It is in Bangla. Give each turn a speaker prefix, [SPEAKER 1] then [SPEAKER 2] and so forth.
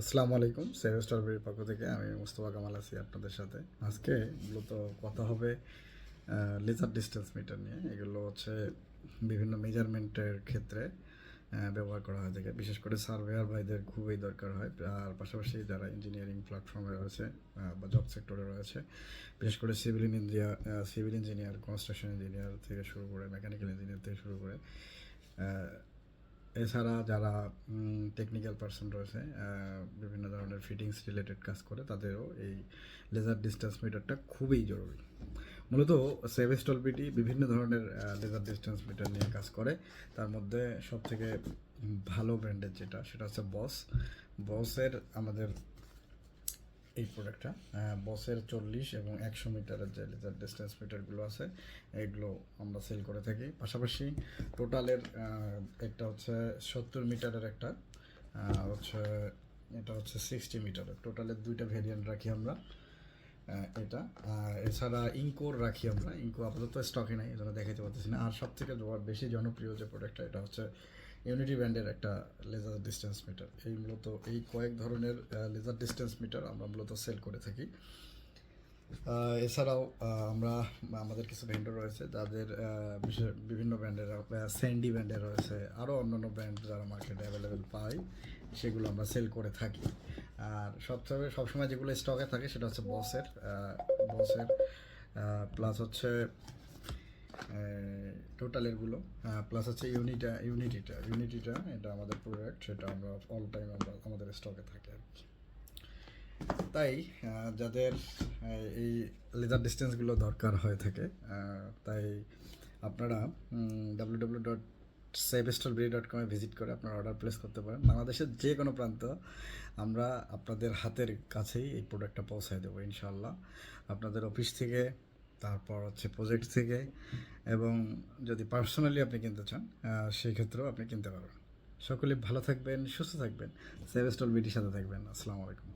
[SPEAKER 1] আসসালামু আলাইকুম, সেভ স্ট্রবেরির পক্ষ থেকে আমি মুস্তফা কামাল আছি আপনাদের সাথে। আজকে মূলত কথা হবে লেজার ডিস্টেন্স মিটার নিয়ে। এগুলো হচ্ছে বিভিন্ন মেজারমেন্টের ক্ষেত্রে ব্যবহার করা হয়ে থাকে, বিশেষ করে সার্ভেয়ার ভাইদের খুবই দরকার হয়। আর পাশাপাশি যারা ইঞ্জিনিয়ারিং প্ল্যাটফর্মে রয়েছে বা জব সেক্টরে রয়েছে, বিশেষ করে সিভিল ইঞ্জিনিয়ার, কনস্ট্রাকশন ইঞ্জিনিয়ার থেকে শুরু করে মেকানিক্যাল ইঞ্জিনিয়ার থেকে শুরু করে এছাড়া যারা টেকনিক্যাল পার্সন রয়েছে, বিভিন্ন ধরনের ফিটিংস রিলেটেড কাজ করে, তাদেরও এই লেজার ডিস্টেন্স মিটারটা খুবই জরুরি। মূলত সেভেস্টলবিটি বিভিন্ন ধরনের লেজার ডিস্টেন্স মিটার নিয়ে কাজ করে। তার মধ্যে সবথেকে ভালো ব্র্যান্ডের সেটা হচ্ছে বসের আমাদের এই প্রোডাক্টটা, বসের 40 এবং 100 মিটারের যে লেজার ডিস্টেন্স মিটারগুলো আছে, এগুলো আমরা সেল করে থাকি। পাশাপাশি টোটালের একটা হচ্ছে 70 মিটারের একটা হচ্ছে, এটা হচ্ছে 60 মিটারের। টোটালের দুইটা ভেরিয়েন্ট রাখি আমরা। এটা এছাড়া ইনকোর রাখি আমরা। ইনকো আপাতত স্টকে নাই, এজন্য দেখাতে পারতেছি না। আর সব থেকে বেশি জনপ্রিয় যে প্রোডাক্টটা, এটা হচ্ছে ইউনিটি ব্র্যান্ডের একটা লেজার ডিস্টেন্স মিটার। মূলত এই কয়েক ধরনের লেজার ডিস্টেন্স মিটার আমরা মূলত সেল করে থাকি। এছাড়াও আমরা আমাদের কিছু ভেন্ডর রয়েছে যাদের বিভিন্ন ব্র্যান্ডের, স্যান্ডি ব্র্যান্ডের রয়েছে, আরও অন্যান্য ব্র্যান্ড যারা মার্কেটে অ্যাভেলেবেল পাই, সেগুলো আমরা সেল করে থাকি। আর সবসময় যেগুলো স্টকে থাকে সেটা হচ্ছে বসের প্লাস হচ্ছে টোটালেরগুলো, প্লাস হচ্ছে ইউনিটিটা এটা আমাদের প্রোডাক্ট, সেটা আমরা অল টাইম আমাদের স্টকে থাকে আর কি। তাই যাদের এই লেজার ডিস্টেন্সগুলো দরকার হয়ে থাকে, তাই আপনারা www.savestolberry.com ভিজিট করে আপনারা অর্ডার প্লেস করতে পারেন। বাংলাদেশের যে কোনো প্রান্ত আমরা আপনাদের হাতের কাছেই এই প্রোডাক্টটা পৌঁছায় দেবো ইনশাল্লাহ। আপনাদের অফিস থেকে, তারপর হচ্ছে প্রজেক্ট থেকে, এবং যদি পার্সোনালি আপনি কিনতে চান সেই ক্ষেত্রেও আপনি কিনতে পারবেন। সকলে ভালো থাকবেন, সুস্থ থাকবেন, সেভ স্টল বিটির সাথে থাকবেন। আসসালামু আলাইকুম।